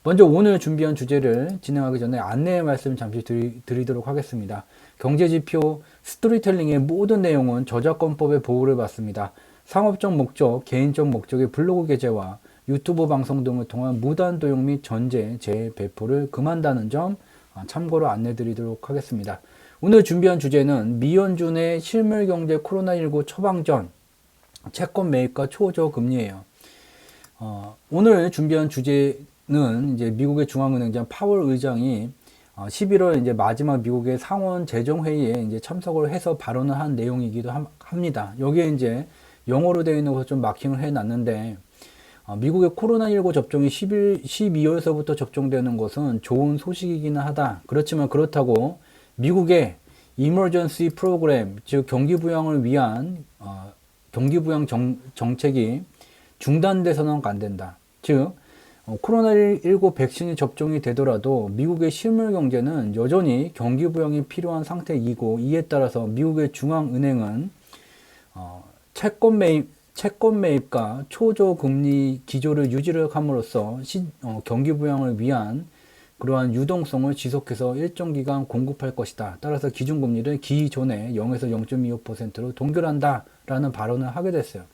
먼저 오늘 준비한 주제를 진행하기 전에 안내의 말씀 잠시 드리도록 하겠습니다. 경제지표 스토리텔링의 모든 내용은 저작권법의 보호를 받습니다. 상업적 목적, 개인적 목적의 블로그 게재와 유튜브 방송 등을 통한 무단 도용 및 전제, 재배포를 금한다는 점 참고로 안내드리도록 하겠습니다. 오늘 준비한 주제는 미연준의 실물경제 코로나19 처방 전 채권 매입과 초저금리예요. 오늘 준비한 주제는 이제 미국의 중앙은행장 파월 의장이 11월 이제 마지막 미국의 상원 재정회의에 이제 참석을 해서 발언을 한 내용이기도 합니다. 여기에 이제 영어로 되어 있는 것을 좀 마킹을 해 놨는데, 미국의 코로나19 접종이 12월서부터 접종되는 것은 좋은 소식이기는 하다. 그렇지만 그렇다고 미국의 이머전시 프로그램, 즉 경기부양을 위한 경기부양 정책이 중단돼서는 안 된다. 즉 코로나19 백신이 접종이 되더라도 미국의 실물 경제는 여전히 경기부양이 필요한 상태이고, 이에 따라서 미국의 중앙은행은 채권 매입과 초저금리 기조를 유지를 함으로써 경기부양을 위한 그러한 유동성을 지속해서 일정 기간 공급할 것이다. 따라서 기준금리를 기존에 0에서 0.25%로 동결한다라는 발언을 하게 됐어요.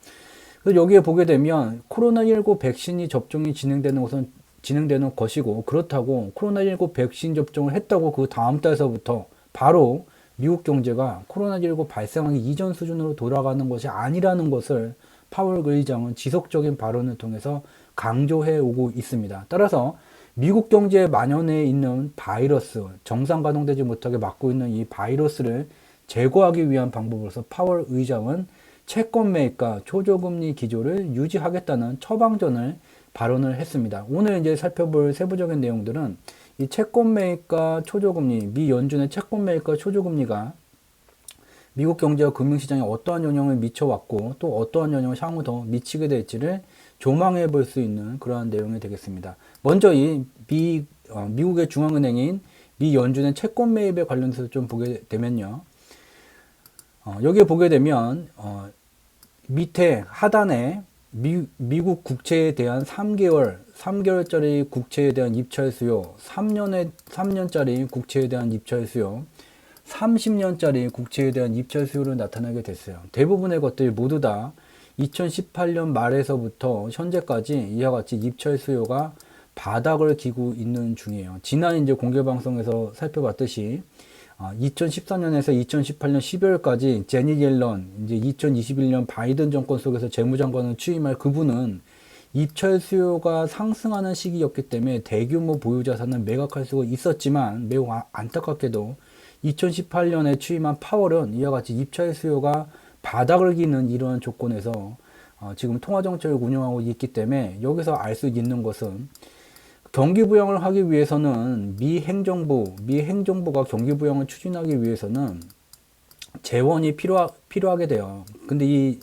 그래서 여기에 보게 되면 코로나19 백신이 접종이 진행되는 것이고, 그렇다고 코로나19 백신 접종을 했다고 그 다음 달서부터 바로 미국 경제가 코로나19 발생하기 이전 수준으로 돌아가는 것이 아니라는 것을 파월 의장은 지속적인 발언을 통해서 강조해 오고 있습니다. 따라서 미국 경제에 만연해 있는 바이러스, 정상 가동되지 못하게 막고 있는 이 바이러스를 제거하기 위한 방법으로서 파월 의장은 채권 매입과 초저금리 기조를 유지하겠다는 처방전을 발언을 했습니다. 오늘 이제 살펴볼 세부적인 내용들은 이 채권 매입과 초저금리, 미 연준의 채권 매입과 초저금리가 미국 경제와 금융시장에 어떠한 영향을 미쳐왔고, 또 어떠한 영향을 향후 더 미치게 될지를 조망해 볼 수 있는 그러한 내용이 되겠습니다. 먼저 이 미국의 중앙은행인 미 연준의 채권 매입에 관련해서 좀 보게 되면요. 여기에 보게 되면 밑에 하단에 미국 국채에 대한 3개월짜리 국채에 대한 입찰 수요, 3년짜리 국채에 대한 입찰 수요, 30년짜리 국채에 대한 입찰 수요를 나타나게 됐어요. 대부분의 것들이 모두 다 2018년 말에서부터 현재까지 이와 같이 입찰 수요가 바닥을 기고 있는 중이에요. 지난 이제 공개 방송에서 살펴봤듯이 2014년에서 2018년 12월까지 제니 옐런, 이제 2021년 바이든 정권 속에서 재무장관을 취임할 그분은 입찰 수요가 상승하는 시기였기 때문에 대규모 보유 자산을 매각할 수가 있었지만, 매우 안타깝게도 2018년에 취임한 파월은 이와 같이 입찰 수요가 바닥을 기는 이러한 조건에서 지금 통화정책을 운영하고 있기 때문에, 여기서 알 수 있는 것은 경기부양을 하기 위해서는 미 행정부가 경기부양을 추진하기 위해서는 재원이 필요하게 돼요. 근데 이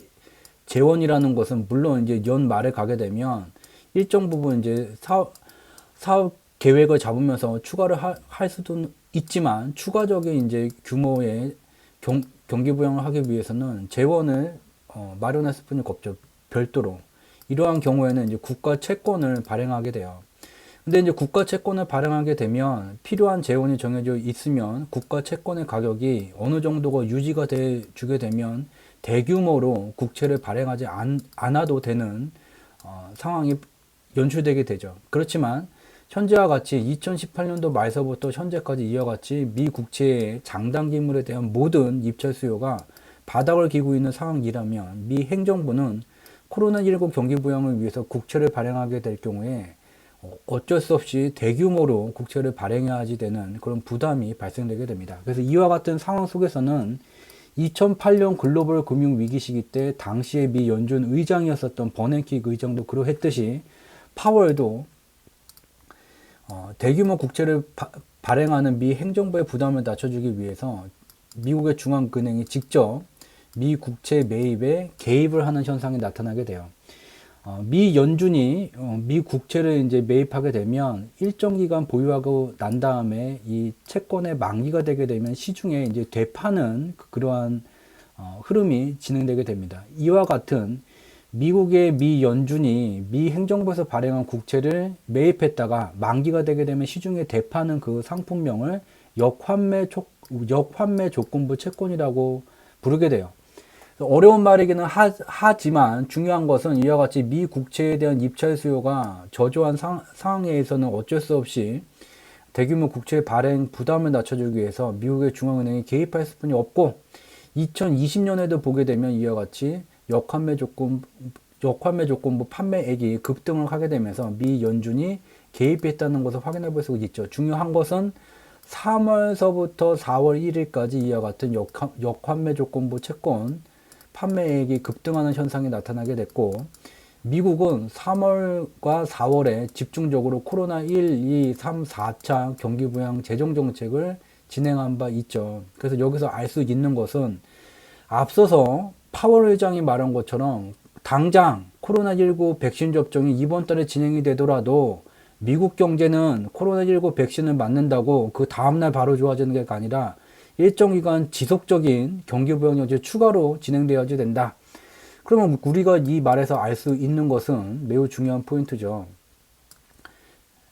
재원이라는 것은 물론 이제 연말에 가게 되면 일정 부분 이제 사업 계획을 잡으면서 추가를 할 수도 있지만, 추가적인 이제 규모의 경기부양을 하기 위해서는 재원을 마련했을 뿐이 없죠. 별도로. 이러한 경우에는 이제 국가 채권을 발행하게 돼요. 근데 이제 국가 채권을 발행하게 되면 필요한 재원이 정해져 있으면 국가 채권의 가격이 어느 정도가 유지가 돼 주게 되면 대규모로 국채를 발행하지 않아도 되는 상황이 연출되게 되죠. 그렇지만 현재와 같이 2018년도 말서부터 현재까지 이와 같이 미 국채의 장당 기물에 대한 모든 입찰 수요가 바닥을 기고 있는 상황이라면, 미 행정부는 코로나19 경기 부양을 위해서 국채를 발행하게 될 경우에 어쩔 수 없이 대규모로 국채를 발행해야지 되는 그런 부담이 발생되게 됩니다. 그래서 이와 같은 상황 속에서는 2008년 글로벌 금융 위기 시기 때 당시의 미 연준 의장이었었던 버냉키 의장도 그러했듯이 파월도 대규모 국채를 발행하는 미 행정부의 부담을 낮춰주기 위해서 미국의 중앙은행이 직접 미 국채 매입에 개입을 하는 현상이 나타나게 돼요. 미 연준이 미 국채를 이제 매입하게 되면 일정 기간 보유하고 난 다음에 이 채권의 만기가 되게 되면 시중에 이제 되파는 그러한 흐름이 진행되게 됩니다. 이와 같은 미국의 미 연준이 미 행정부에서 발행한 국채를 매입했다가 만기가 되게 되면 시중에 대파는 그 상품명을 역환매 조건부 채권이라고 부르게 돼요. 어려운 말이기는 하지만 중요한 것은 이와 같이 미 국채에 대한 입찰 수요가 저조한 상황에서는 어쩔 수 없이 대규모 국채 발행 부담을 낮춰주기 위해서 미국의 중앙은행이 개입할 수뿐이 없고 2020년에도 보게 되면 이와 같이 역환매 조건부 판매액이 급등을 하게 되면서 미 연준이 개입했다는 것을 확인해 볼 수가 있죠. 중요한 것은 3월서부터 4월 1일까지 이와 같은 역환매 조건부 채권 판매액이 급등하는 현상이 나타나게 됐고 미국은 3월과 4월에 집중적으로 코로나 1, 2, 3, 4차 경기 부양 재정 정책을 진행한 바 있죠. 그래서 여기서 알 수 있는 것은 앞서서 파월 의장이 말한 것처럼 당장 코로나19 백신 접종이 이번 달에 진행이 되더라도 미국 경제는 코로나19 백신을 맞는다고 그 다음날 바로 좋아지는 게 아니라 일정 기간 지속적인 경기 부양 정책이 추가로 진행되어야 된다. 그러면 우리가 이 말에서 알 수 있는 것은 매우 중요한 포인트죠.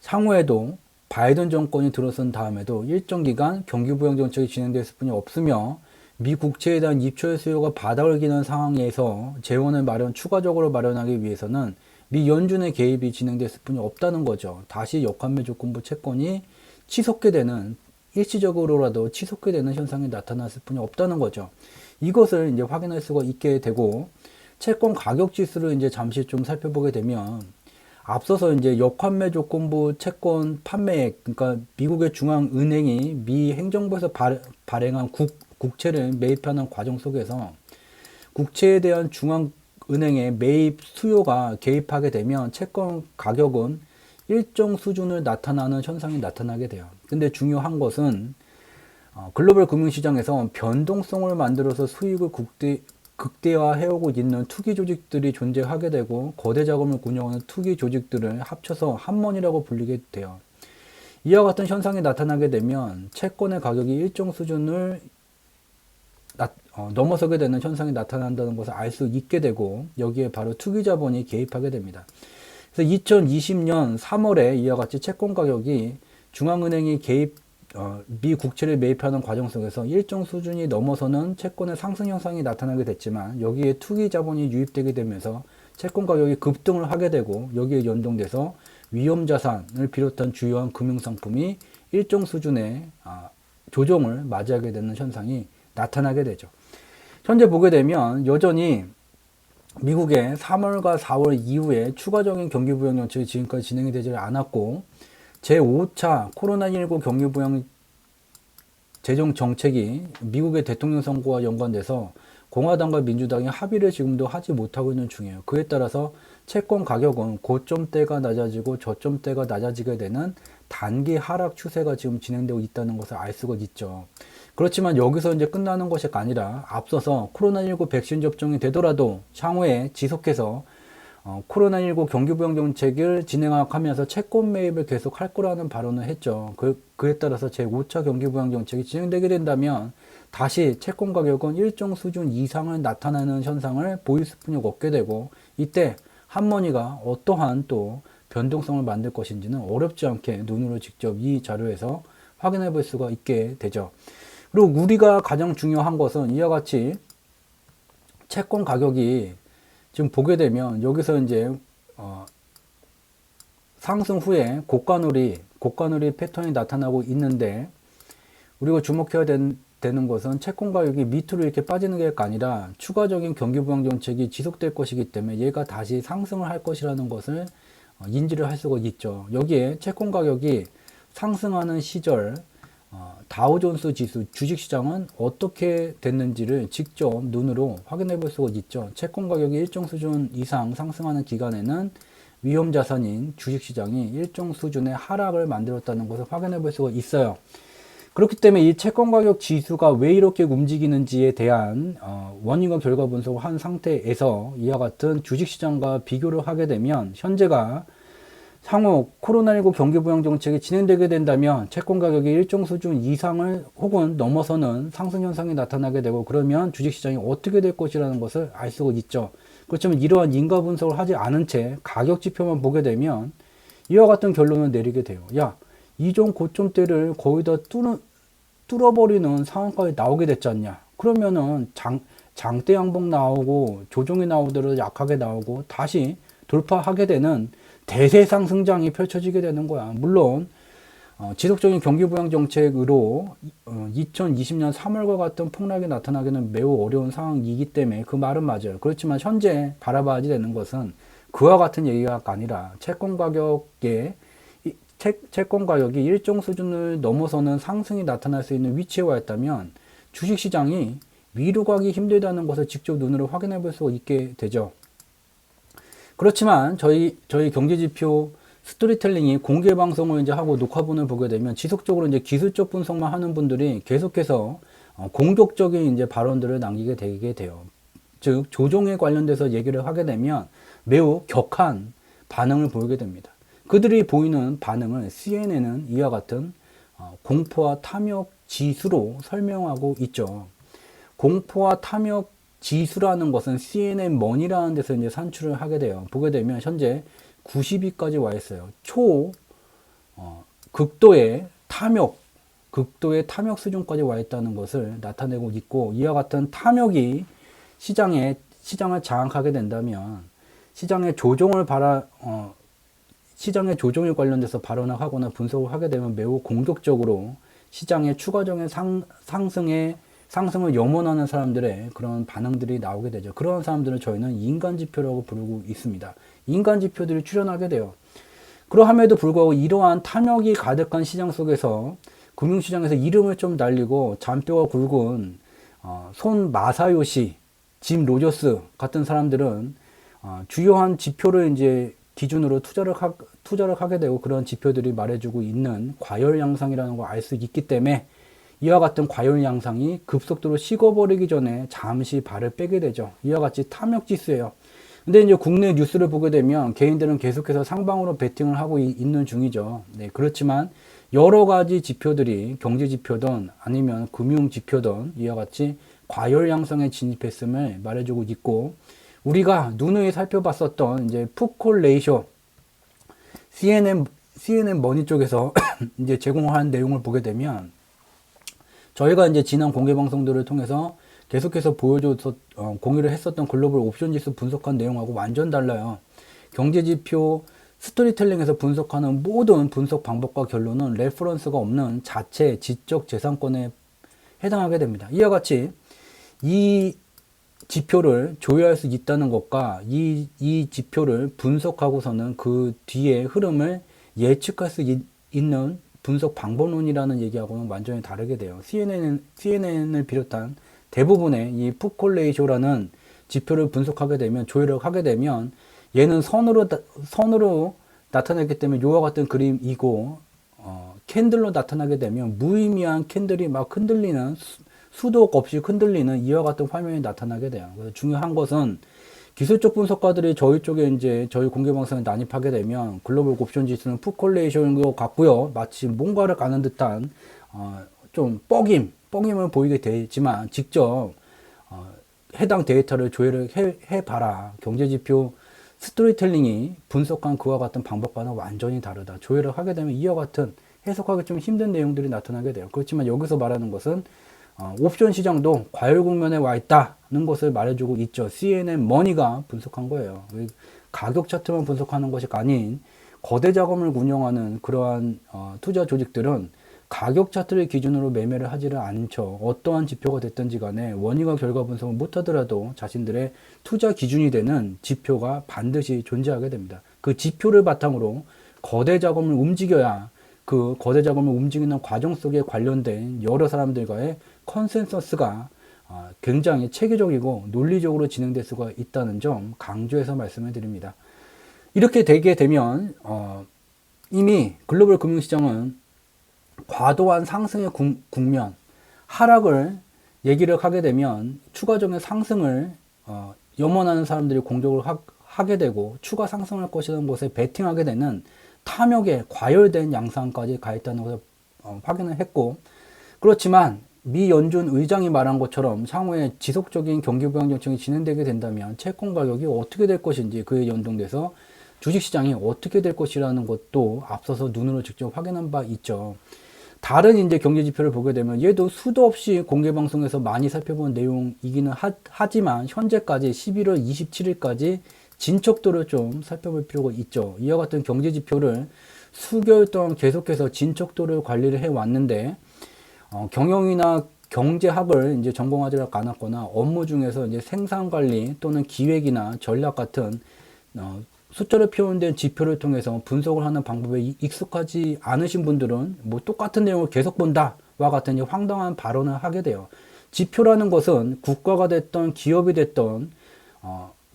향후에도 바이든 정권이 들어선 다음에도 일정 기간 경기 부양 정책이 진행될 뿐이 없으며 미 국채에 대한 입찰 수요가 바닥을 기는 상황에서 재원을 추가적으로 마련하기 위해서는 미 연준의 개입이 진행될 뿐이 없다는 거죠. 다시 역환매 조건부 채권이 치솟게 되는 일시적으로라도 치솟게 되는 현상이 나타났을 뿐이 없다는 거죠. 이것을 이제 확인할 수가 있게 되고 채권 가격 지수를 이제 잠시 좀 살펴보게 되면 앞서서 이제 역환매 조건부 채권 판매액, 그러니까 미국의 중앙은행이 미 행정부에서 발행한 국채를 매입하는 과정 속에서 국채에 대한 중앙은행의 매입 수요가 개입하게 되면 채권 가격은 일정 수준을 나타나는 현상이 나타나게 돼요. 근데 중요한 것은 글로벌 금융시장에서 변동성을 만들어서 수익을 극대화해오고 있는 투기 조직들이 존재하게 되고 거대 자금을 운영하는 투기 조직들을 합쳐서 한mon이라고 불리게 돼요. 이와 같은 현상이 나타나게 되면 채권의 가격이 일정 수준을 넘어서게 되는 현상이 나타난다는 것을 알 수 있게 되고 여기에 바로 투기 자본이 개입하게 됩니다. 그래서 2020년 3월에 이와 같이 채권 가격이 중앙은행이 미 국채를 매입하는 과정 속에서 일정 수준이 넘어서는 채권의 상승 현상이 나타나게 됐지만 여기에 투기 자본이 유입되게 되면서 채권 가격이 급등을 하게 되고 여기에 연동돼서 위험 자산을 비롯한 주요한 금융 상품이 일정 수준의 조정을 맞이하게 되는 현상이 나타나게 되죠. 현재 보게 되면 여전히 미국의 3월과 4월 이후에 추가적인 경기 부양 정책이 지금까지 진행이 되지 않았고 제5차 코로나19 경기 부양 재정 정책이 미국의 대통령 선거와 연관돼서 공화당과 민주당이 합의를 지금도 하지 못하고 있는 중이에요. 그에 따라서 채권 가격은 고점대가 낮아지고 저점대가 낮아지게 되는 단기 하락 추세가 지금 진행되고 있다는 것을 알 수가 있죠. 그렇지만 여기서 이제 끝나는 것이 아니라 앞서서 코로나19 백신 접종이 되더라도 향후에 지속해서 코로나19 경기부양 정책을 진행하면서 채권 매입을 계속 할 거라는 발언을 했죠. 그에 따라서 제5차 경기부양 정책이 진행되게 된다면 다시 채권 가격은 일정 수준 이상을 나타나는 현상을 보일 수뿐이 없게 되고 이때 한머니가 어떠한 또 변동성을 만들 것인지는 어렵지 않게 눈으로 직접 이 자료에서 확인해 볼 수가 있게 되죠. 그리고 우리가 가장 중요한 것은 이와 같이 채권 가격이 지금 보게 되면 여기서 이제 상승 후에 고가놀이 패턴이 나타나고 있는데 우리가 주목해야 되는 것은 채권 가격이 밑으로 이렇게 빠지는 게 아니라 추가적인 경기 부양 정책이 지속될 것이기 때문에 얘가 다시 상승을 할 것이라는 것을 인지를 할 수가 있죠. 여기에 채권 가격이 상승하는 시절 다우존스 지수 주식시장은 어떻게 됐는지를 직접 눈으로 확인해 볼 수가 있죠. 채권 가격이 일정 수준 이상 상승하는 기간에는 위험 자산인 주식시장이 일정 수준의 하락을 만들었다는 것을 확인해 볼 수가 있어요. 그렇기 때문에 이 채권 가격 지수가 왜 이렇게 움직이는지에 대한 원인과 결과 분석을 한 상태에서 이와 같은 주식시장과 비교를 하게 되면 현재가 향후 코로나19 경기 부양 정책이 진행되게 된다면 채권 가격이 일정 수준 이상을 혹은 넘어서는 상승 현상이 나타나게 되고 그러면 주식시장이 어떻게 될 것이라는 것을 알 수가 있죠. 그렇지만 이러한 인과 분석을 하지 않은 채 가격 지표만 보게 되면 이와 같은 결론을 내리게 돼요. 야, 이전 고점대를 거의 다 뚫어버리는 상황까지 나오게 됐지 않냐. 그러면은 장대 양봉 나오고 조정이 나오더라도 약하게 나오고 다시 돌파하게 되는 대세 상승장이 펼쳐지게 되는 거야. 물론 지속적인 경기 부양 정책으로 2020년 3월과 같은 폭락이 나타나기는 매우 어려운 상황이기 때문에 그 말은 맞아요. 그렇지만 현재 바라봐야 되는 것은 그와 같은 얘기가 아니라 채권 가격이 일정 수준을 넘어서는 상승이 나타날 수 있는 위치에 와 있다면 주식시장이 위로 가기 힘들다는 것을 직접 눈으로 확인해 볼 수 있게 되죠. 그렇지만 저희 경제지표 스토리텔링이 공개 방송을 이제 하고 녹화본을 보게 되면 지속적으로 이제 기술적 분석만 하는 분들이 계속해서 공격적인 이제 발언들을 남기게 되게 돼요. 즉 조정에 관련돼서 얘기를 하게 되면 매우 격한 반응을 보이게 됩니다. 그들이 보이는 반응을 CNN은 이와 같은 공포와 탐욕 지수로 설명하고 있죠. 공포와 탐욕 지수라는 것은 CNN 머니라는 데서 이제 산출을 하게 돼요. 보게 되면 현재 90위까지 와 있어요. 극도의 탐욕 수준까지 와 있다는 것을 나타내고 있고, 이와 같은 탐욕이 시장을 장악하게 된다면 시장의 조정에 관련돼서 발언을 하거나 분석을 하게 되면 매우 공격적으로 시장의 추가적인 상승을 염원하는 사람들의 그런 반응들이 나오게 되죠. 그런 사람들은 저희는 인간지표라고 부르고 있습니다. 인간지표들이 출현하게 돼요. 그러함에도 불구하고 이러한 탐욕이 가득한 시장 속에서 금융시장에서 이름을 좀 날리고 잔뼈가 굵은 손 마사요시, 짐 로저스 같은 사람들은 주요한 지표를 이제 기준으로 투자를 하게 되고 그런 지표들이 말해주고 있는 과열 양상이라는 걸 알 수 있기 때문에 이와 같은 과열 양상이 급속도로 식어버리기 전에 잠시 발을 빼게 되죠. 이와 같이 탐욕 지수예요. 근데 이제 국내 뉴스를 보게 되면 개인들은 계속해서 상방으로 베팅을 하고 있는 중이죠. 네, 그렇지만 여러 가지 지표들이 경제 지표든 아니면 금융 지표든 이와 같이 과열 양상에 진입했음을 말해주고 있고, 우리가 누누이 살펴봤었던 이제 풋콜 레이쇼 CNN 머니 쪽에서 이제 제공한 내용을 보게 되면 저희가 이제 지난 공개 방송들을 통해서 계속해서 공유를 했었던 글로벌 옵션 지수 분석한 내용하고 완전 달라요. 경제지표 스토리텔링에서 분석하는 모든 분석 방법과 결론은 레퍼런스가 없는 자체 지적 재산권에 해당하게 됩니다. 이와 같이 이 지표를 조회할 수 있다는 것과 이 지표를 분석하고서는 그 뒤의 흐름을 예측할 수 있는 분석 방법론이라는 얘기하고는 완전히 다르게 돼요. CNN을 비롯한 대부분의 이 풋콜레이쇼라는 지표를 분석하게 되면, 조회를 하게 되면 얘는 선으로 나타나기 때문에 이와 같은 그림이고, 캔들로 나타나게 되면 무의미한 캔들이 막 흔들리는, 수도 없이 흔들리는 이와 같은 화면이 나타나게 돼요. 그래서 중요한 것은 기술적 분석가들이 저희 쪽에 이제 저희 공개 방송에 난입하게 되면 글로벌 옵션 지수는 풋콜레이션인 것 같고요. 마치 뭔가를 가는 듯한 좀 뻐김을 보이게 되지만 직접 해당 데이터를 조회를 해봐라. 경제지표 스토리텔링이 분석한 그와 같은 방법과는 완전히 다르다. 조회를 하게 되면 이와 같은 해석하기 좀 힘든 내용들이 나타나게 돼요. 그렇지만 여기서 말하는 것은 옵션 시장도 과열 국면에 와 있다는 것을 말해주고 있죠. CNN 머니가 분석한 거예요. 가격 차트만 분석하는 것이 아닌 거대 자금을 운영하는 그러한 투자 조직들은 가격 차트를 기준으로 매매를 하지를 않죠. 어떠한 지표가 됐든지 간에 원인과 결과 분석을 못하더라도 자신들의 투자 기준이 되는 지표가 반드시 존재하게 됩니다. 그 지표를 바탕으로 거대 자금을 움직여야 그 거대 자금을 움직이는 과정 속에 관련된 여러 사람들과의 컨센서스가 굉장히 체계적이고 논리적으로 진행될 수가 있다는 점 강조해서 말씀을 드립니다. 이렇게 되게 되면 이미 글로벌 금융시장은 과도한 상승의 국면, 하락을 얘기를 하게 되면 추가적인 상승을 염원하는 사람들이 공격을 하게 되고 추가 상승할 것이라는 것에 베팅하게 되는 탐욕에 과열된 양상까지 가 있다는 것을 확인을 했고, 그렇지만 미 연준 의장이 말한 것처럼 향후에 지속적인 경기 부양 정책이 진행되게 된다면 채권 가격이 어떻게 될 것인지 그에 연동돼서 주식시장이 어떻게 될 것이라는 것도 앞서서 눈으로 직접 확인한 바 있죠. 다른 이제 경제 지표를 보게 되면 얘도 수도 없이 공개 방송에서 많이 살펴본 내용이기는 하지만 현재까지 11월 27일까지 진척도를 좀 살펴볼 필요가 있죠. 이와 같은 경제 지표를 수개월 동안 계속해서 진척도를 관리를 해 왔는데 경영이나 경제학을 이제 전공하지 않았거나 업무 중에서 이제 생산 관리 또는 기획이나 전략 같은 숫자로 표현된 지표를 통해서 분석을 하는 방법에 익숙하지 않으신 분들은 뭐 똑같은 내용을 계속 본다와 같은 황당한 발언을 하게 돼요. 지표라는 것은 국가가 됐던 기업이 됐던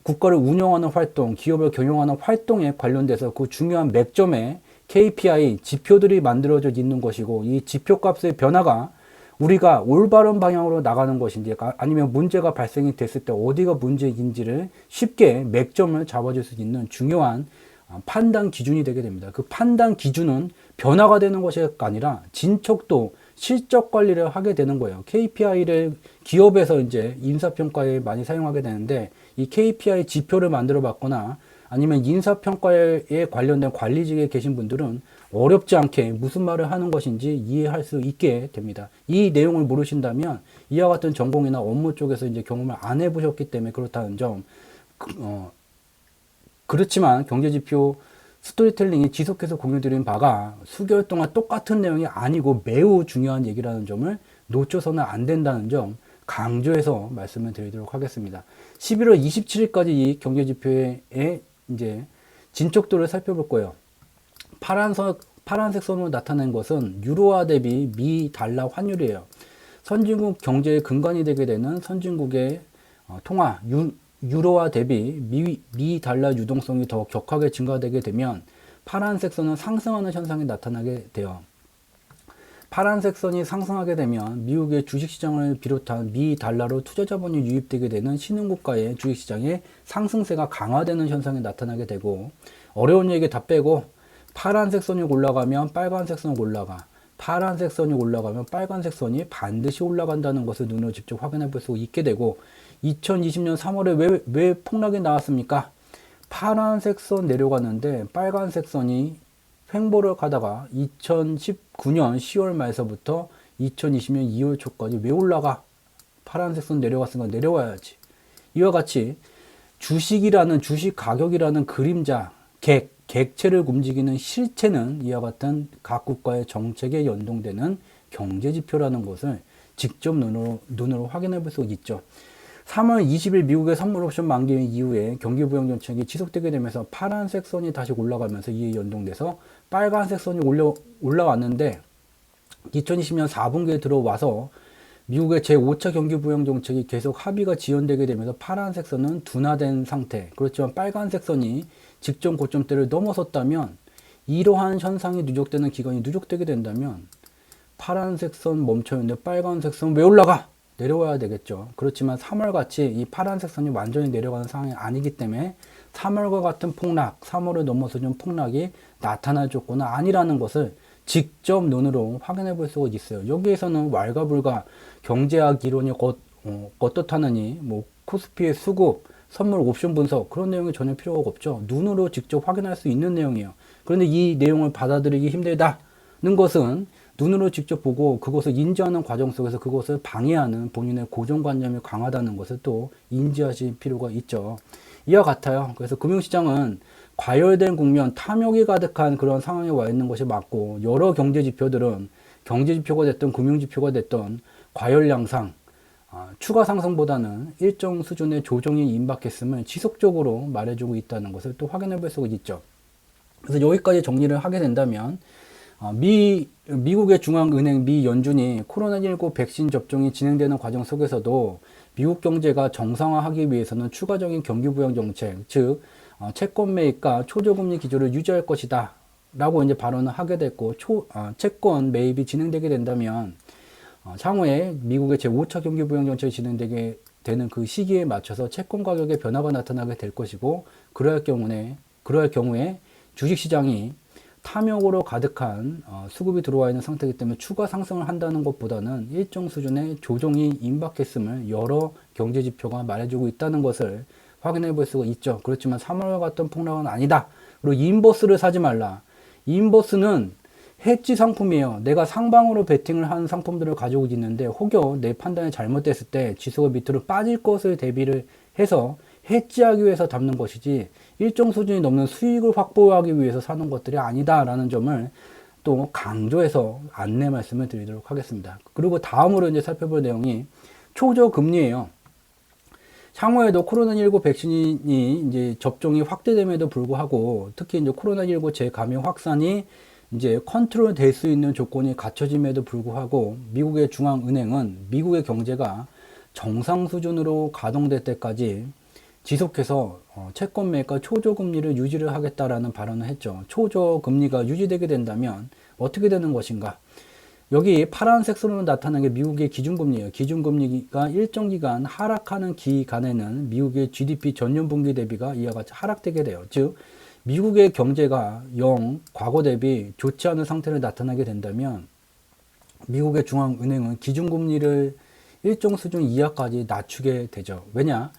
국가를 운영하는 활동, 기업을 경영하는 활동에 관련돼서 그 중요한 맥점에 KPI, 지표들이 만들어져 있는 것이고 이 지표값의 변화가 우리가 올바른 방향으로 나가는 것인지 아니면 문제가 발생이 됐을 때 어디가 문제인지를 쉽게 맥점을 잡아줄 수 있는 중요한 판단 기준이 되게 됩니다. 그 판단 기준은 변화가 되는 것이 아니라 진척도, 실적 관리를 하게 되는 거예요. KPI를 기업에서 이제 인사평가에 많이 사용하게 되는데 이 KPI 지표를 만들어 봤거나 아니면 인사평가에 관련된 관리직에 계신 분들은 어렵지 않게 무슨 말을 하는 것인지 이해할 수 있게 됩니다. 이 내용을 모르신다면 이와 같은 전공이나 업무 쪽에서 이제 경험을 안 해보셨기 때문에 그렇다는 점, 그렇지만 경제지표 스토리텔링이 지속해서 공유드린 바가 수개월 동안 똑같은 내용이 아니고 매우 중요한 얘기라는 점을 놓쳐서는 안 된다는 점 강조해서 말씀을 드리도록 하겠습니다. 11월 27일까지 이 경제지표의 이제 진척도를 살펴볼 거예요. 파란색 선으로 나타낸 것은 유로화 대비 미 달러 환율이에요. 선진국 경제의 근간이 되게 되는 선진국의 통화 유로화 대비 미 달러 유동성이 더 격하게 증가되게 되면 파란색 선은 상승하는 현상이 나타나게 돼요. 파란색 선이 상승하게 되면 미국의 주식시장을 비롯한 미 달러로 투자 자본이 유입되게 되는 신흥국가의 주식시장의 상승세가 강화되는 현상이 나타나게 되고, 어려운 얘기 다 빼고 파란색 선이 올라가면 빨간색 선이 올라가, 파란색 선이 올라가면 빨간색 선이 반드시 올라간다는 것을 눈으로 직접 확인해 볼 수 있게 되고, 2020년 3월에 왜 폭락이 나왔습니까? 파란색 선 내려갔는데 빨간색 선이 횡보를 가다가 2019년 10월 말서부터 2020년 2월 초까지 왜 올라가? 파란색 선 내려갔으니까 내려와야지. 이와 같이 주식이라는, 주식 가격이라는 그림자, 객체를 움직이는 실체는 이와 같은 각 국가의 정책에 연동되는 경제지표라는 것을 직접 눈으로 확인해 볼 수 있죠. 3월 20일 미국의 선물 옵션 만기 이후에 경기 부양 정책이 지속되게 되면서 파란색 선이 다시 올라가면서 이에 연동돼서 빨간색 선이 올라왔는데 2020년 4분기에 들어와서 미국의 제5차 경기 부양 정책이 계속 합의가 지연되게 되면서 파란색 선은 둔화된 상태, 그렇지만 빨간색 선이 직전 고점대를 넘어섰다면, 이러한 현상이 누적되는 기간이 누적되게 된다면 파란색 선 멈춰있는데 빨간색 선 왜 올라가? 내려와야 되겠죠. 그렇지만 3월같이 이 파란색 선이 완전히 내려가는 상황이 아니기 때문에 3월과 같은 폭락, 3월을 넘어서는 폭락이 나타날 조건은 아니라는 것을 직접 눈으로 확인해 볼 수가 있어요. 여기에서는 왈가불가 경제학 이론이 어떻다느니, 뭐 코스피의 수급, 선물 옵션 분석, 그런 내용이 전혀 필요가 없죠. 눈으로 직접 확인할 수 있는 내용이에요. 그런데 이 내용을 받아들이기 힘들다는 것은 눈으로 직접 보고 그것을 인지하는 과정 속에서 그것을 방해하는 본인의 고정관념이 강하다는 것을 또 인지하실 필요가 있죠. 이와 같아요. 그래서 금융시장은 과열된 국면, 탐욕이 가득한 그런 상황에 와 있는 것이 맞고, 여러 경제지표들은 경제지표가 됐든 금융지표가 됐든 과열 양상, 추가 상승보다는 일정 수준의 조정이 임박했음을 지속적으로 말해주고 있다는 것을 또 확인해 볼 수가 있죠. 그래서 여기까지 정리를 하게 된다면, 미국의 중앙은행 미 연준이 코로나19 백신 접종이 진행되는 과정 속에서도 미국 경제가 정상화하기 위해서는 추가적인 경기 부양 정책, 즉 채권 매입과 초저금리 기조를 유지할 것이다 라고 이제 발언을 하게 됐고, 채권 매입이 진행되게 된다면 향후에 미국의 제5차 경기 부양 정책이 진행되게 되는 그 시기에 맞춰서 채권 가격의 변화가 나타나게 될 것이고, 그러할 경우에 주식시장이 탐욕으로 가득한 수급이 들어와 있는 상태이기 때문에 추가 상승을 한다는 것보다는 일정 수준의 조정이 임박했음을 여러 경제 지표가 말해주고 있다는 것을 확인해 볼 수가 있죠. 그렇지만 3월과 같은 폭락은 아니다. 그리고 인버스를 사지 말라. 인버스는 해지 상품이에요. 내가 상방으로 베팅을 한 상품들을 가지고 있는데 혹여 내 판단이 잘못됐을 때 지수가 밑으로 빠질 것을 대비를 해서 해지하기 위해서 담는 것이지 일정 수준이 넘는 수익을 확보하기 위해서 사는 것들이 아니다라는 점을 또 강조해서 안내 말씀을 드리도록 하겠습니다. 그리고 다음으로 이제 살펴볼 내용이 초저금리예요. 향후에도 코로나19 백신이 이제 접종이 확대됨에도 불구하고 특히 이제 코로나19 재감염 확산이 이제 컨트롤 될 수 있는 조건이 갖춰짐에도 불구하고 미국의 중앙은행은 미국의 경제가 정상 수준으로 가동될 때까지 지속해서 채권 매입과 초저금리를 유지를 하겠다라는 발언을 했죠. 초저금리가 유지되게 된다면 어떻게 되는 것인가? 여기 파란색 선으로 나타나는 게 미국의 기준금리예요. 기준금리가 일정 기간 하락하는 기간에는 미국의 GDP 전년분기 대비가 이와 같이 하락되게 돼요. 즉 미국의 경제가 과거 대비 좋지 않은 상태를 나타나게 된다면 미국의 중앙은행은 기준금리를 일정 수준 이하까지 낮추게 되죠. 왜냐?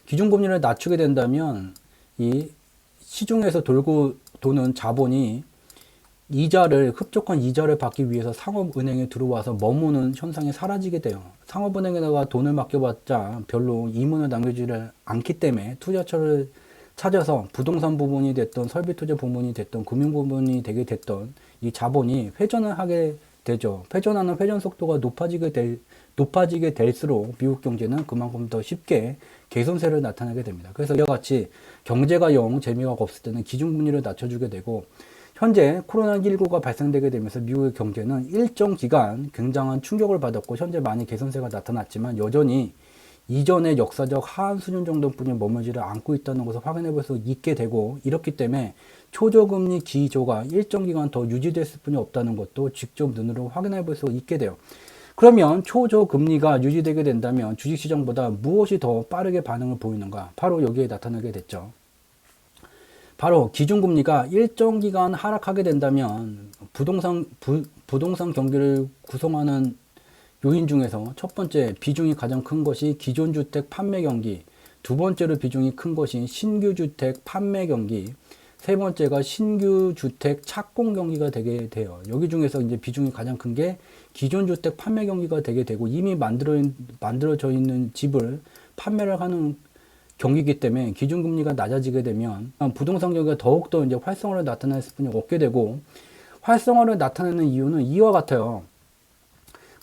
기준금리를 낮추게 된다면 이 시중에서 도는 자본이 흡족한 이자를 받기 위해서 상업은행에 들어와서 머무는 현상이 사라지게 돼요. 상업은행에다가 돈을 맡겨봤자 별로 이문을 남겨주지 않기 때문에 투자처를 찾아서 부동산 부분이 됐던 설비투자 부분이 됐던 금융 부분이 되게 됐던 이 자본이 회전을 하게 되죠. 회전하는 회전 속도가 높아지게 될수록 미국 경제는 그만큼 더 쉽게 개선세를 나타나게 됩니다. 그래서 이와 같이 경제가 재미가 없을 때는 기준금리를 낮춰주게 되고 현재 코로나19가 발생되게 되면서 미국의 경제는 일정 기간 굉장한 충격을 받았고 현재 많이 개선세가 나타났지만 여전히 이전의 역사적 하한 수준 정도뿐이 머물지를 않고 있다는 것을 확인해 볼 수 있게 되고 이렇기 때문에 초저금리 기조가 일정 기간 더 유지됐을 뿐이 없다는 것도 직접 눈으로 확인해 볼 수 있게 돼요. 그러면 초저금리가 유지되게 된다면 주식시장보다 무엇이 더 빠르게 반응을 보이는가? 바로 여기에 나타나게 됐죠. 바로 기준금리가 일정 기간 하락하게 된다면 부동산 경기를 구성하는 요인 중에서 첫 번째 비중이 가장 큰 것이 기존주택 판매 경기, 두 번째로 비중이 큰 것이 신규주택 판매 경기, 세 번째가 신규주택 착공 경기가 되게 돼요. 여기 중에서 이제 비중이 가장 큰 게 기존주택 판매 경기가 되게 되고 이미 만들어져 있는 집을 판매를 하는 경기이기 때문에 기준금리가 낮아지게 되면 부동산 경기가 더욱더 이제 활성화를 나타낼 수뿐이 없게 되고 활성화를 나타내는 이유는 이와 같아요.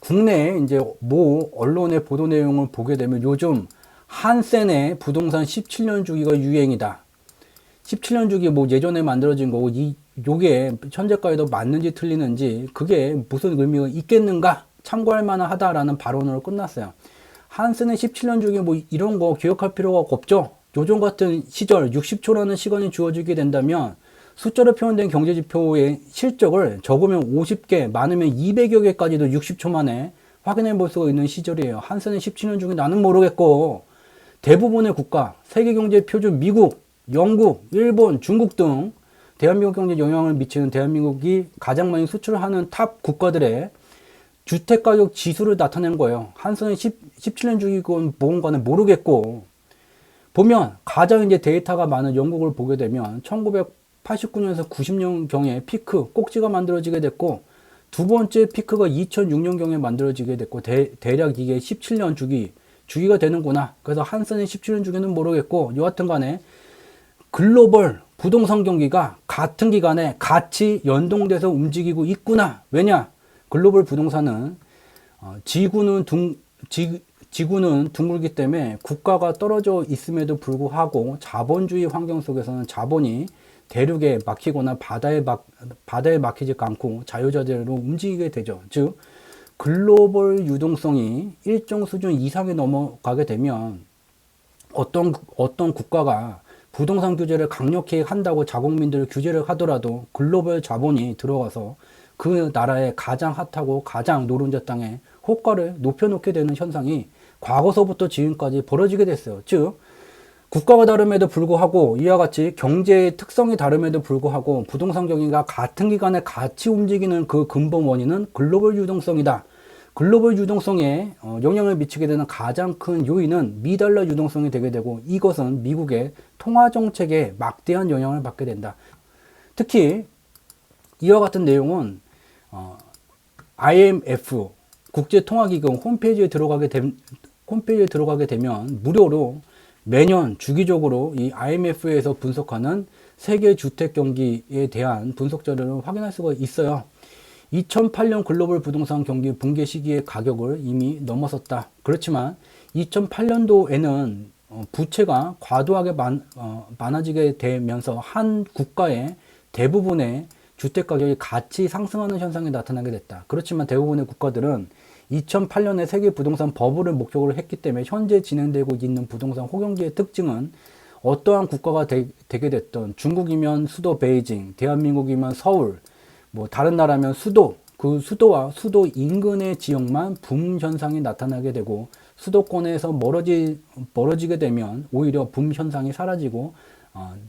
국내에 이제 모 언론의 보도 내용을 보게 되면 요즘 한센의 부동산 17년 주기가 유행이다. 17년 주기 뭐 예전에 만들어진 거고 요게 현재까지도 맞는지 틀리는지 그게 무슨 의미가 있겠는가 참고할 만하다라는 발언으로 끝났어요. 한센의 17년 주기 뭐 이런 거 기억할 필요가 없죠. 요즘 같은 시절 60초라는 시간이 주어지게 된다면 숫자로 표현된 경제지표의 실적을 적으면 50개, 많으면 200여 개까지도 60초 만에 확인해 볼 수가 있는 시절이에요. 한센의 17년 중에 나는 모르겠고 대부분의 국가, 세계경제표준 미국, 영국, 일본, 중국 등 대한민국 경제에 영향을 미치는 대한민국이 가장 많이 수출하는 탑 국가들의 주택가격 지수를 나타낸 거예요. 한센의 17년 주기건 뭔가는 모르겠고 보면 가장 이제 데이터가 많은 영국을 보게 되면 1989년에서 90년경에 피크, 꼭지가 만들어지게 됐고 두 번째 피크가 2006년경에 만들어지게 됐고 대략 이게 17년 주기가 되는구나. 그래서 한센의 17년 주기는 모르겠고 여하튼 간에 글로벌 부동산 경기가 같은 기간에 같이 연동돼서 움직이고 있구나. 왜냐? 글로벌 부동산은 지구는 둥글기 때문에 국가가 떨어져 있음에도 불구하고 자본주의 환경 속에서는 자본이 대륙에 막히거나 바다에 막히지 않고 자유자재로 움직이게 되죠. 즉 글로벌 유동성이 일정 수준 이상에 넘어가게 되면 어떤 국가가 부동산 규제를 강력히 한다고 자국민들을 규제를 하더라도 글로벌 자본이 들어가서 그 나라의 가장 핫하고 가장 노른자 땅에 호가를 높여놓게 되는 현상이 과거서부터 지금까지 벌어지게 됐어요. 즉 국가가 다름에도 불구하고 이와 같이 경제의 특성이 다름에도 불구하고 부동산 경기가 같은 기간에 같이 움직이는 그 근본 원인은 글로벌 유동성이다. 글로벌 유동성에 영향을 미치게 되는 가장 큰 요인은 미달러 유동성이 되게 되고 이것은 미국의 통화 정책에 막대한 영향을 받게 된다. 특히 이와 같은 내용은 IMF 국제통화기금 홈페이지에 들어가게 되면 무료로 매년 주기적으로 이 IMF에서 분석하는 세계 주택 경기에 대한 분석 자료를 확인할 수가 있어요. 2008년 글로벌 부동산 경기 붕괴 시기의 가격을 이미 넘어섰다. 그렇지만 2008년도에는 부채가 과도하게 많아지게 되면서 한 국가의 대부분의 주택 가격이 같이 상승하는 현상이 나타나게 됐다. 그렇지만 대부분의 국가들은 2008년에 세계 부동산 버블을 목적으로 했기 때문에 현재 진행되고 있는 부동산 호경기의 특징은 어떠한 국가가 되게 됐던 중국이면 수도 베이징, 대한민국이면 서울, 뭐 다른 나라면 수도, 그 수도와 수도 인근의 지역만 붐 현상이 나타나게 되고 수도권에서 멀어지게 되면 오히려 붐 현상이 사라지고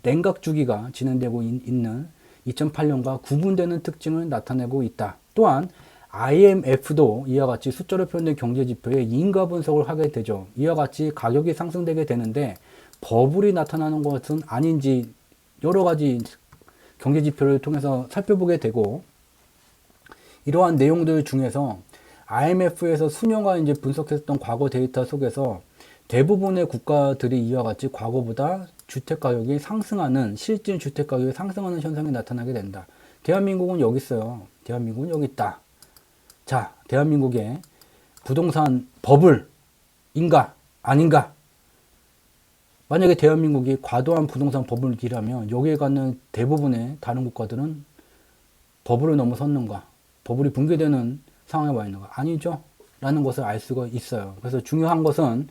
냉각 주기가 진행되고 있는 2008년과 구분되는 특징을 나타내고 있다. 또한 IMF도 이와 같이 숫자로 표현된 경제 지표에 인과 분석을 하게 되죠. 이와 같이 가격이 상승되게 되는데 버블이 나타나는 것은 아닌지 여러 가지 경제 지표를 통해서 살펴보게 되고 이러한 내용들 중에서 IMF에서 수년간 이제 분석했던 과거 데이터 속에서 대부분의 국가들이 이와 같이 과거보다 주택 가격이 상승하는 실질 주택 가격이 상승하는 현상이 나타나게 된다. 대한민국은 여기 있어요. 대한민국은 여기 있다. 자, 대한민국의 부동산 버블인가 아닌가? 만약에 대한민국이 과도한 부동산 버블이라면 여기에 갖는 대부분의 다른 국가들은 버블을 넘어섰는가? 버블이 붕괴되는 상황에 와 있는가? 아니죠. 라는 것을 알 수가 있어요. 그래서 중요한 것은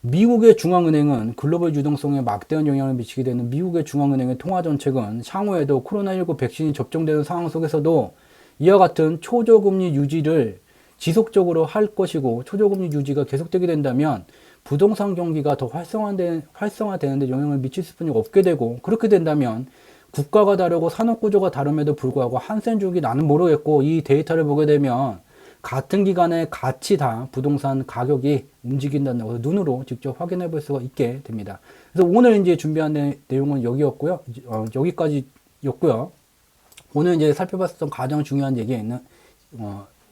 미국의 중앙은행은 글로벌 유동성에 막대한 영향을 미치게 되는 미국의 중앙은행의 통화정책은 향후에도 코로나19 백신이 접종되는 상황 속에서도 이와 같은 초저금리 유지를 지속적으로 할 것이고 초저금리 유지가 계속되게 된다면 부동산 경기가 더 활성화되는데 영향을 미칠 수밖에 없게 되고 그렇게 된다면 국가가 다르고 산업구조가 다름에도 불구하고 한센족이 나는 모르겠고 이 데이터를 보게 되면 같은 기간에 같이 다 부동산 가격이 움직인다는 것을 눈으로 직접 확인해 볼 수가 있게 됩니다. 그래서 오늘 이제 준비한 내용은 여기였고요. 여기까지였고요. 오늘 이제 살펴봤던 가장 중요한 얘기는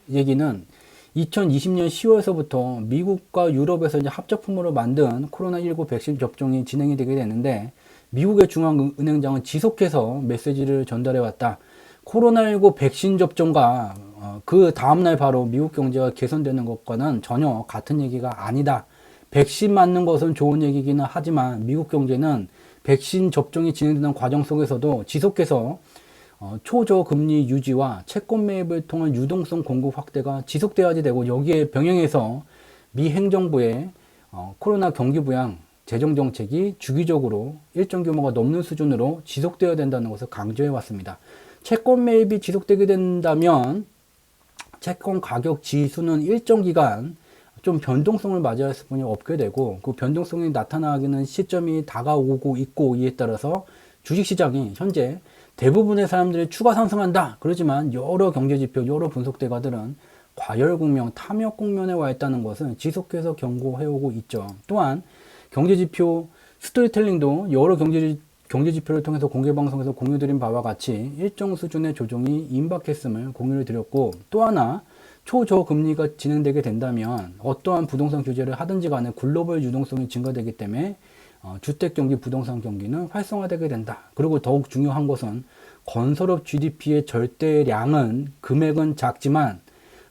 2020년 10월서부터 미국과 유럽에서 이제 합작품으로 만든 코로나19 백신 접종이 진행이 되게 되는데 미국의 중앙은행장은 지속해서 메시지를 전달해 왔다. 코로나19 백신 접종과 그 다음날 바로 미국 경제가 개선되는 것과는 전혀 같은 얘기가 아니다. 백신 맞는 것은 좋은 얘기기는 하지만 미국 경제는 백신 접종이 진행되는 과정 속에서도 지속해서 초저금리 유지와 채권 매입을 통한 유동성 공급 확대가 지속돼야지 되고 여기에 병행해서 미 행정부의 코로나 경기 부양 재정 정책이 주기적으로 일정 규모가 넘는 수준으로 지속되어야 된다는 것을 강조해 왔습니다. 채권 매입이 지속되게 된다면 채권 가격 지수는 일정 기간 좀 변동성을 맞이할 수밖에 없게 되고 그 변동성이 나타나기는 시점이 다가오고 있고 이에 따라서 주식시장이 현재 대부분의 사람들이 추가 상승한다. 그렇지만 여러 경제지표, 여러 분석대가들은 과열 국면, 탐욕 국면에 와 있다는 것은 지속해서 경고해오고 있죠. 또한 경제지표 스토리텔링도 여러 경제지표를 통해서 공개방송에서 공유드린 바와 같이 일정 수준의 조정이 임박했음을 공유를 드렸고 또 하나 초저금리가 진행되게 된다면 어떠한 부동산 규제를 하든지 간에 글로벌 유동성이 증가되기 때문에 주택 경기, 부동산 경기는 활성화되게 된다. 그리고 더욱 중요한 것은 건설업 GDP의 절대량은 금액은 작지만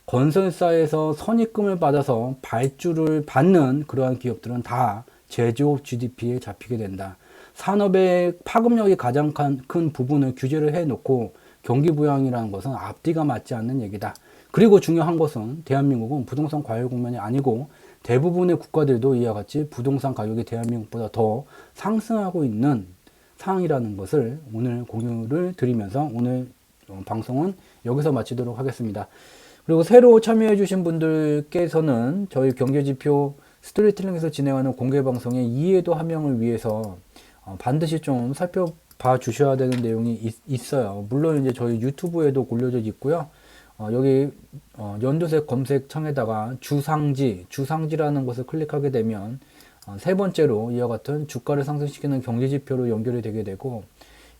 건설사에서 선입금을 받아서 발주를 받는 그러한 기업들은 다 제조업 GDP에 잡히게 된다. 산업의 파급력이 가장 큰 부분을 규제를 해놓고 경기 부양이라는 것은 앞뒤가 맞지 않는 얘기다. 그리고 중요한 것은 대한민국은 부동산 과열 국면이 아니고 대부분의 국가들도 이와 같이 부동산 가격이 대한민국보다 더 상승하고 있는 상황이라는 것을 오늘 공유를 드리면서 오늘 방송은 여기서 마치도록 하겠습니다. 그리고 새로 참여해 주신 분들께서는 저희 경제지표 스토리텔링에서 진행하는 공개방송의 이해도 함양을 위해서 반드시 좀 살펴봐 주셔야 되는 내용이 있어요. 물론 이제 저희 유튜브에도 올려져 있고요. 여기 연두색 검색창에다가 주상지라는 것을 클릭하게 되면 세 번째로 이와 같은 주가를 상승시키는 경제지표로 연결이 되게 되고,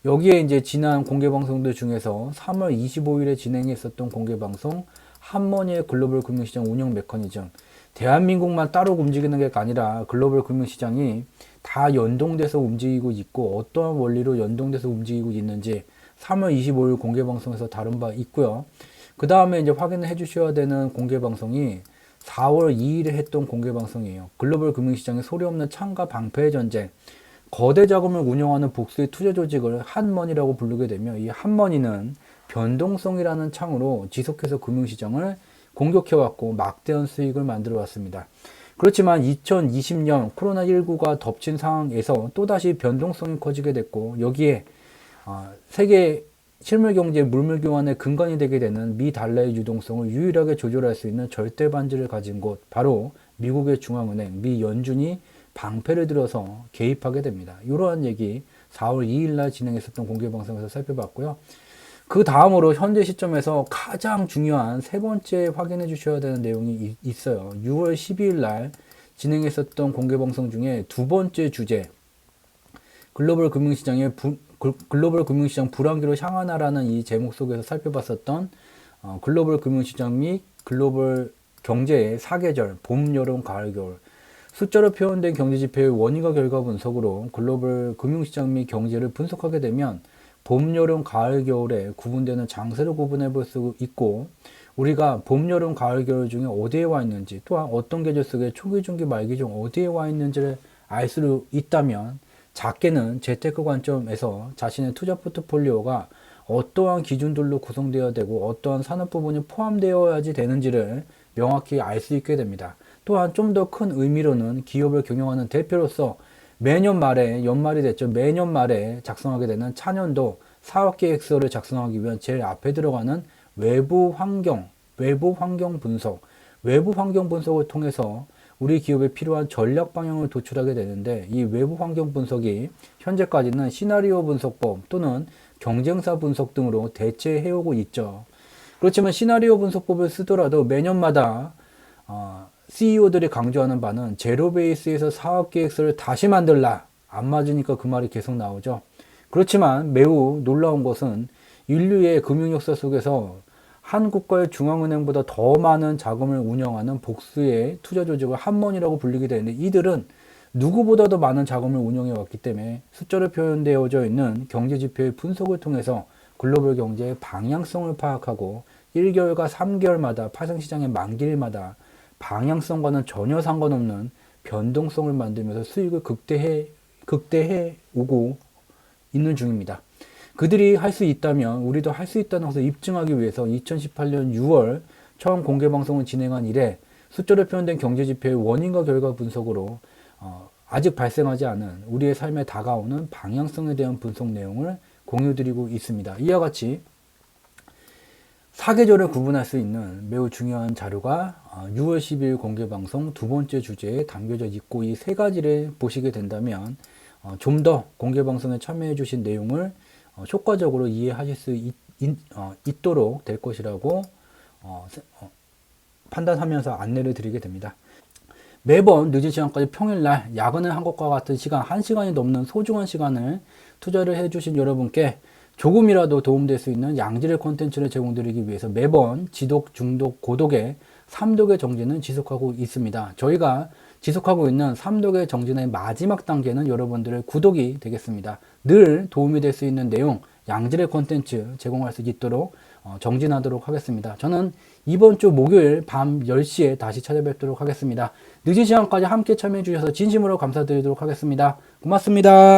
여기에 이제 지난 공개방송들 중에서 3월 25일에 진행했었던 공개방송 한머니의 글로벌 금융시장 운영 메커니즘, 대한민국만 따로 움직이는 게 아니라 글로벌 금융시장이 다 연동돼서 움직이고 있고 어떠한 원리로 연동돼서 움직이고 있는지 3월 25일 공개방송에서 다룬 바 있고요. 그 다음에 이제 확인을 해 주셔야 되는 공개방송이 4월 2일에 했던 공개방송이에요. 글로벌 금융시장의 소리 없는 창과 방패의 전쟁. 거대 자금을 운영하는 복수의 투자 조직을 한머니라고 부르게 되며, 이 한머니는 변동성이라는 창으로 지속해서 금융시장을 공격해왔고 막대한 수익을 만들어 왔습니다. 그렇지만 2020년 코로나19가 덮친 상황에서 또다시 변동성이 커지게 됐고, 여기에 세계 실물 경제 물물 교환의 근간이 되게 되는 미 달러의 유동성을 유일하게 조절할 수 있는 절대 반지를 가진 곳, 바로 미국의 중앙은행 미 연준이 방패를 들어서 개입하게 됩니다. 이러한 얘기 4월 2일 날 진행했었던 공개 방송에서 살펴봤고요. 그 다음으로 현재 시점에서 가장 중요한 세 번째 확인해 주셔야 되는 내용이 있어요. 6월 12일 날 진행했었던 공개 방송 중에 두 번째 주제, 글로벌 금융시장 불황기로 향하나라는 이 제목 속에서 살펴봤었던 글로벌 금융시장 및 글로벌 경제의 4계절, 봄, 여름, 가을, 겨울, 숫자로 표현된 경제지표의 원인과 결과 분석으로 글로벌 금융시장 및 경제를 분석하게 되면 봄, 여름, 가을, 겨울에 구분되는 장세를 구분해 볼 수 있고, 우리가 봄, 여름, 가을, 겨울 중에 어디에 와 있는지, 또한 어떤 계절 속에 초기, 중기, 말기 중 어디에 와 있는지를 알 수 있다면, 작게는 재테크 관점에서 자신의 투자 포트폴리오가 어떠한 기준들로 구성되어야 되고 어떠한 산업 부분이 포함되어야지 되는지를 명확히 알 수 있게 됩니다. 또한 좀 더 큰 의미로는 기업을 경영하는 대표로서 매년 말에, 연말이 됐죠, 매년 말에 작성하게 되는 차년도 사업계획서를 작성하기 위한 제일 앞에 들어가는 외부 환경 분석을 통해서 우리 기업에 필요한 전략 방향을 도출하게 되는데, 이 외부 환경 분석이 현재까지는 시나리오 분석법 또는 경쟁사 분석 등으로 대체해오고 있죠. 그렇지만 시나리오 분석법을 쓰더라도 매년마다 CEO들이 강조하는 바는 제로 베이스에서 사업 계획서를 다시 만들라. 안 맞으니까 그 말이 계속 나오죠. 그렇지만 매우 놀라운 것은 인류의 금융 역사 속에서 한국과의 중앙은행보다 더 많은 자금을 운영하는 복수의 투자 조직을 한머니라고 불리게 되는데, 이들은 누구보다도 많은 자금을 운영해 왔기 때문에 숫자로 표현되어져 있는 경제지표의 분석을 통해서 글로벌 경제의 방향성을 파악하고 1개월과 3개월마다 파생시장의 만기일마다 방향성과는 전혀 상관없는 변동성을 만들면서 수익을 극대해 오고 있는 중입니다. 그들이 할 수 있다면 우리도 할 수 있다는 것을 입증하기 위해서 2018년 6월 처음 공개방송을 진행한 이래 숫자로 표현된 경제지표의 원인과 결과 분석으로 아직 발생하지 않은 우리의 삶에 다가오는 방향성에 대한 분석 내용을 공유드리고 있습니다. 이와 같이 사계절을 구분할 수 있는 매우 중요한 자료가 6월 12일 공개방송 두 번째 주제에 담겨져 있고, 이 세 가지를 보시게 된다면 좀 더 공개방송에 참여해 주신 내용을 효과적으로 이해하실 수 있도록 될 것이라고 판단하면서 안내를 드리게 됩니다. 매번 늦은 시간까지 평일날 야근을 한 것과 같은 시간, 1시간이 넘는 소중한 시간을 투자를 해주신 여러분께 조금이라도 도움될 수 있는 양질의 콘텐츠를 제공드리기 위해서 매번 지독, 중독, 고독의 3독의 정진은 지속하고 있습니다. 저희가 지속하고 있는 3독의 정진의 마지막 단계는 여러분들의 구독이 되겠습니다. 늘 도움이 될 수 있는 내용, 양질의 콘텐츠 제공할 수 있도록 정진하도록 하겠습니다. 저는 이번 주 목요일 밤 10시에 다시 찾아뵙도록 하겠습니다. 늦은 시간까지 함께 참여해 주셔서 진심으로 감사드리도록 하겠습니다. 고맙습니다.